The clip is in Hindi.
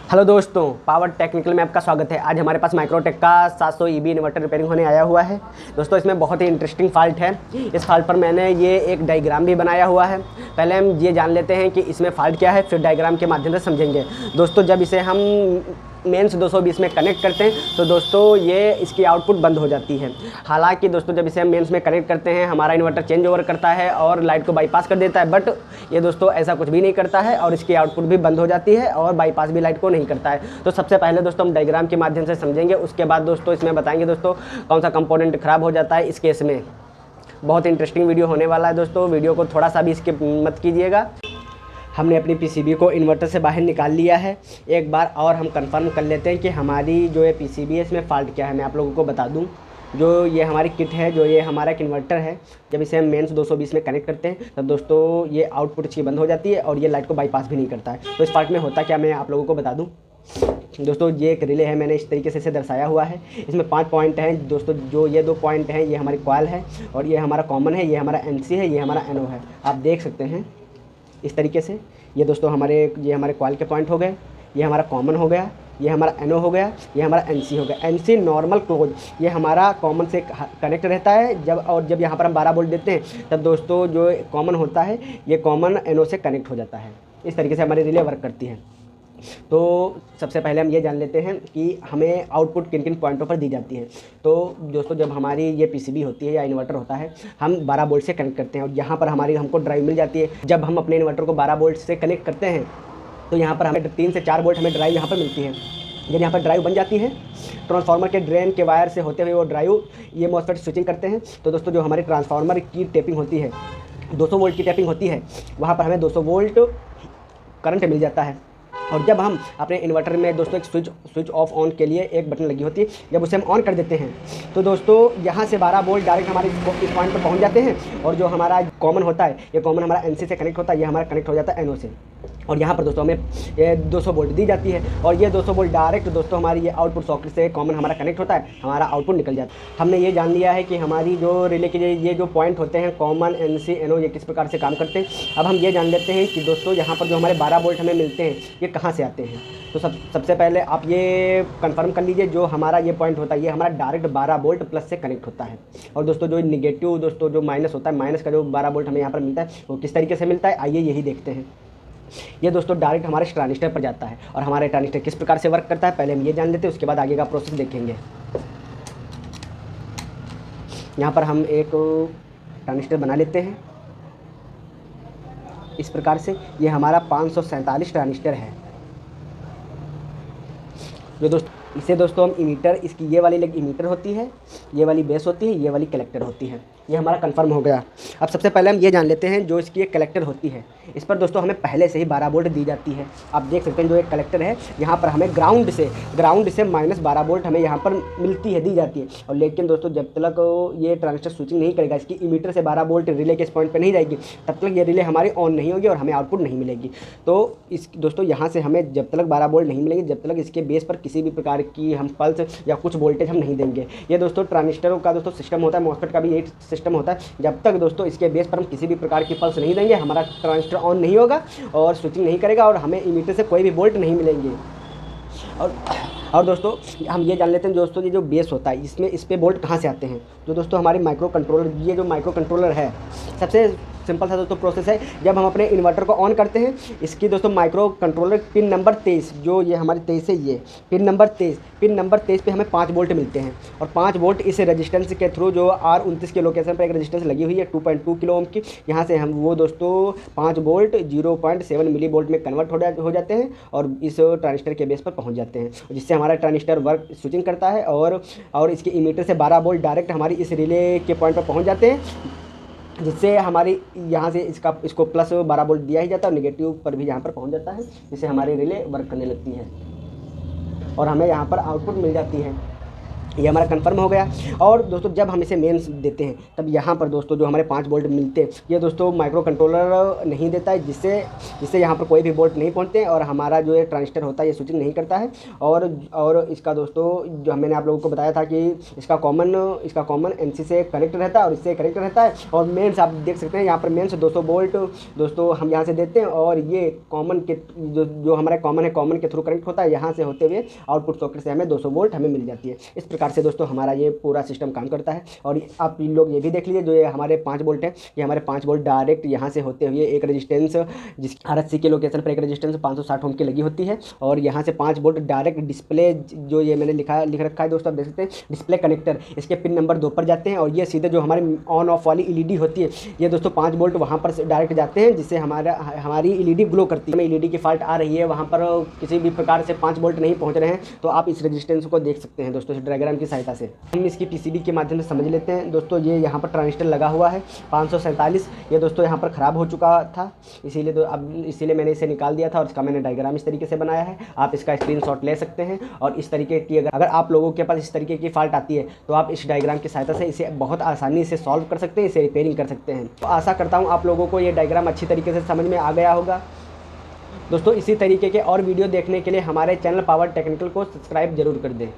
हेलो दोस्तों, पावर टेक्निकल में आपका स्वागत है। आज हमारे पास माइक्रोटेक का 700 ईबी इन्वर्टर रिपेयरिंग होने आया हुआ है। दोस्तों इसमें बहुत ही इंटरेस्टिंग फॉल्ट है। इस फॉल्ट पर मैंने ये एक डायग्राम भी बनाया हुआ है। पहले हम ये जान लेते हैं कि इसमें फॉल्ट क्या है, फिर डायग्राम के माध्यम से समझेंगे। दोस्तों जब इसे हम मेंस 220 में कनेक्ट करते हैं तो दोस्तों ये इसकी आउटपुट बंद हो जाती है। हालांकि दोस्तों जब इसे हम मेंस में कनेक्ट करते हैं हमारा इन्वर्टर चेंज ओवर करता है और लाइट को बाईपास कर देता है, बट ये दोस्तों ऐसा कुछ भी नहीं करता है और इसकी आउटपुट भी बंद हो जाती है और बाईपास भी लाइट को नहीं करता है। तो सबसे पहले दोस्तों हम डायग्राम के माध्यम से समझेंगे, उसके बाद दोस्तों इसमें बताएंगे दोस्तों कौन सा कंपोनेंट खराब हो जाता है इस केस में। बहुत इंटरेस्टिंग वीडियो होने वाला है दोस्तों, वीडियो को थोड़ा सा भी स्किप मत कीजिएगा। हमने अपनी पीसीबी को इन्वर्टर से बाहर निकाल लिया है। एक बार और हम कंफर्म कर लेते हैं कि हमारी जो ये पीसीबी है इसमें फ़ॉल्ट क्या है। मैं आप लोगों को बता दूं, जो ये हमारी किट है, जो ये हमारा एक इन्वर्टर है, जब इसे हम मेंस 220 में कनेक्ट करते हैं तब दोस्तों ये आउटपुट इसकी बंद हो जाती है और ये लाइट को बाईपास भी नहीं करता है। तो इस फॉल्ट में होता क्या, मैं आप लोगों को बता दूँ। दोस्तों ये एक रिले है, मैंने इस तरीके से इसे दर्शाया हुआ है। इसमें 5 पॉइंट हैं दोस्तों। जो ये 2 पॉइंट हैं ये हमारी कॉइल है और ये हमारा कॉमन है, ये हमारा एनसी है, ये हमारा एनओ है। आप देख सकते हैं इस तरीके से। ये दोस्तों ये हमारे कॉइल के पॉइंट हो गए, ये हमारा कॉमन हो गया, ये हमारा एनओ हो गया, ये हमारा एनसी हो गया। एनसी नॉर्मल क्लोज, ये हमारा कॉमन से कनेक्ट रहता है। जब यहाँ पर हम 12 वोल्ट देते हैं तब दोस्तों जो कॉमन होता है ये कॉमन एनओ से कनेक्ट हो जाता है। इस तरीके से हमारी रिले वर्क करती है। तो सबसे पहले हम ये जान लेते हैं कि हमें आउटपुट किन किन पॉइंटों पर दी जाती है। तो दोस्तों जब हमारी ये पीसीबी होती है या इन्वर्टर होता है, हम 12 वोल्ट से कनेक्ट करते हैं और यहाँ पर हमको ड्राइव मिल जाती है। जब हम अपने इन्वर्टर को 12 वोल्ट से कनेक्ट करते हैं तो यहाँ पर हमें 3 से 4 वोल्ट हमें ड्राइव यहाँ पर मिलती है। जब यहाँ पर ड्राइव बन जाती है, ट्रांसफार्मर के ड्रेन के वायर से होते हुए वो ड्राइव ये मॉसफेट स्विचिंग करते हैं। तो दोस्तों जो हमारे ट्रांसफार्मर की टेपिंग होती है, 200 वोल्ट की टैपिंग होती है, वहाँ पर हमें 200 वोल्ट करंट मिल जाता है। और जब हम अपने इन्वर्टर में दोस्तों एक स्विच ऑफ ऑन के लिए एक बटन लगी होती है, जब उसे हम ऑन कर देते हैं तो दोस्तों यहाँ से 12 वोल्ट डायरेक्ट हमारे इस पॉइंट पर पहुँच जाते हैं। और जो हमारा कॉमन होता है, ये कॉमन हमारा एनसी से कनेक्ट होता है, ये हमारा कनेक्ट हो जाता है एनओ से। और यहाँ पर दोस्तों हमें ये 200 वोल्ट दी जाती है और ये 200 वोल्ट डायरेक्ट दोस्तों हमारी ये आउटपुट सॉकेट से कॉमन हमारा कनेक्ट होता है, हमारा आउटपुट निकल जाता है। हमने ये जान लिया है कि हमारी जो रिले के ये जो पॉइंट होते हैं कॉमन, एनसी, एनओ, ये किस प्रकार से काम करते हैं। अब हम ये जान लेते हैं कि दोस्तों यहाँ पर जो हमारे 12 वोल्ट हमें मिलते हैं ये कहाँ से आते हैं। तो सबसे पहले आप ये कंफर्म कर लीजिए, जो हमारा ये पॉइंट होता है ये हमारा डायरेक्ट 12 वोल्ट प्लस से कनेक्ट होता है। और दोस्तों जो निगेटिव दोस्तों जो माइनस होता है, माइनस का जो 12 वोल्ट हमें यहाँ पर मिलता है वो किस तरीके से मिलता है, आइए यही देखते हैं। ये दोस्तों डायरेक्ट हमारे ट्रांजिस्टर पर जाता है और हमारे ट्रांजिस्टर किस प्रकार से वर्क करता है पहले हम ये जान लेते हैं, उसके बाद आगे का प्रोसेस देखेंगे। यहाँ पर हम एक ट्रांजिस्टर बना लेते हैं इस प्रकार से। ये हमारा 547 ट्रांजिस्टर है। जो इसे दोस्तों हम इमीटर, इसकी ये वाली लेग इमीटर होती है, ये वाली बेस होती है, ये वाली कलेक्टर होती है। ये हमारा कंफर्म हो गया। अब सबसे पहले हम ये जान लेते हैं जो इसकी एक कलेक्टर होती है, इस पर दोस्तों हमें पहले से ही 12 वोल्ट दी जाती है। आप देख सकते हैं जो एक कलेक्टर है यहाँ पर हमें ग्राउंड से -12 वोल्ट हमें यहाँ पर मिलती है, दी जाती है। और लेकिन दोस्तों जब तक ये ट्रांजिस्टर स्विचिंग नहीं करेगा, इसकी इमीटर से 12 वोल्ट रिले के इस पॉइंट पर नहीं जाएगी, तब तक ये रिले हमारी ऑन नहीं होगी और हमें आउटपुट नहीं मिलेगी। तो इस दोस्तों यहाँ से हमें जब तक 12 वोल्ट नहीं मिलेंगे, जब तक इसके बेस पर किसी भी प्रकार की हम पल्स या कुछ वोल्टेज हम नहीं देंगे। ये दोस्तों ट्रांजिस्टरों का दोस्तों सिस्टम होता है, मॉसफेट का भी एक सिस्टम होता है। जब तक दोस्तों इसके बेस पर हम किसी भी प्रकार की पल्स नहीं देंगे, हमारा ट्रांजिस्टर ऑन नहीं होगा और स्विचिंग नहीं करेगा और हमें इमीटर से कोई भी वोल्ट नहीं मिलेंगे। और दोस्तों हम ये जान लेते हैं दोस्तों ये जो बेस होता है इसमें इस पे वोल्ट कहाँ से आते हैं। जो दोस्तों हमारी माइक्रो कंट्रोलर, ये जो माइक्रो कंट्रोलर है, सबसे सिंपल सा दोस्तों प्रोसेस है। जब हम अपने इन्वर्टर को ऑन करते हैं, इसकी दोस्तों माइक्रो कंट्रोलर पिन नंबर 23, जो ये हमारी 23 है, ये पिन नंबर 23 पे हमें 5 वोल्ट मिलते हैं। और 5 वोल्ट इस रेजिस्टेंस के थ्रू जो R29 के लोकेशन पर एक रेजिस्टेंस लगी हुई है 2.2 किलो ओम की, यहाँ से हम वो दोस्तों 5 वोल्ट 0.7 मिली वोल्ट में कन्वर्ट हो जाते हैं और इस ट्रांजिस्टर के बेस पर पहुँच जाते हैं, जिससे हमारा ट्रांजिस्टर वर्क स्विचिंग करता है और इसके इमीटर से 12 वोल्ट डायरेक्ट हमारी इस रिले के पॉइंट पर पहुँच जाते हैं, जिससे हमारी यहाँ से इसको प्लस 12 वोल्ट दिया ही जाता है और नेगेटिव पर भी यहाँ पर पहुँच जाता है, जिससे हमारी रिले वर्क करने लगती है और हमें यहाँ पर आउटपुट मिल जाती है। ये हमारा कंफर्म हो गया। और दोस्तों जब हम इसे मेंस देते हैं तब यहाँ पर दोस्तों जो हमारे 5 बोल्ट मिलते हैं, ये दोस्तों माइक्रो कंट्रोलर नहीं देता है, जिससे यहाँ पर कोई भी बोल्ट नहीं पहुँचते हैं और हमारा जो ये ट्रांजिस्टर होता है ये स्विचिंग नहीं करता है। और इसका दोस्तों जो मैंने आप लोगों को बताया था कि इसका कॉमन एनसी से कनेक्ट रहता है और इससे कनेक्ट रहता है। और मेंस आप देख सकते हैं यहाँ पर मेंस 200 वोल्ट दोस्तों हम यहाँ से देते हैं और ये कॉमन के जो हमारा कॉमन के थ्रू कनेक्ट होता है, यहाँ से होते हुए आउटपुट सॉकेट से हमें 200 वोल्ट हमें मिल जाती है। इस प्रकार से दोस्तों हमारा ये पूरा सिस्टम काम करता है। और आप लोग ये भी देख लीजिए, जो ये हमारे 5 वोल्ट है, ये हमारे 5 वोल्ट डायरेक्ट यहाँ से होते हुए एक रेजिस्टेंस जिस RSC के लोकेशन पर एक रेजिस्टेंस 560 ओम की लगी होती है और यहाँ से 5 वोल्ट डायरेक्ट डिस्प्ले, जो ये मैंने लिख रखा है दोस्तों, आप देख सकते हैं डिस्प्ले कनेक्टर, इसके पिन नंबर 2 पर जाते हैं और ये सीधे जो हमारी ऑन ऑफ वाली LED होती है, ये दोस्तों 5 वोल्ट वहाँ पर डायरेक्ट जाते हैं, जिससे हमारी LED ग्लो करती है। हमें LED की फॉल्ट आ रही है, वहाँ पर किसी भी प्रकार से 5 वोल्ट नहीं पहुँच रहे हैं, तो आप इस रेजिस्टेंस को देख सकते हैं दोस्तों इस डायग्राम की सहायता से। हम इसकी PCB के माध्यम से समझ लेते हैं दोस्तों। ये यहाँ पर ट्रांजिस्टर लगा हुआ है 547, ये दोस्तों यहाँ पर ख़राब हो चुका था, इसीलिए मैंने इसे निकाल दिया था और इसका मैंने डायग्राम इस तरीके से बनाया है। आप इसका स्क्रीनशॉट ले सकते हैं और इस तरीके की अगर आप लोगों के पास इस तरीके की फॉल्ट आती है तो आप इस डायग्राम की सहायता से इसे बहुत आसानी से सॉल्व कर सकते हैं, इसे रिपेयरिंग कर सकते हैं। तो आशा करता हूँ आप लोगों को ये डायग्राम अच्छी तरीके से समझ में आ गया होगा। दोस्तों इसी तरीके के और वीडियो देखने के लिए हमारे चैनल पावर टेक्निकल को सब्सक्राइब जरूर कर दें।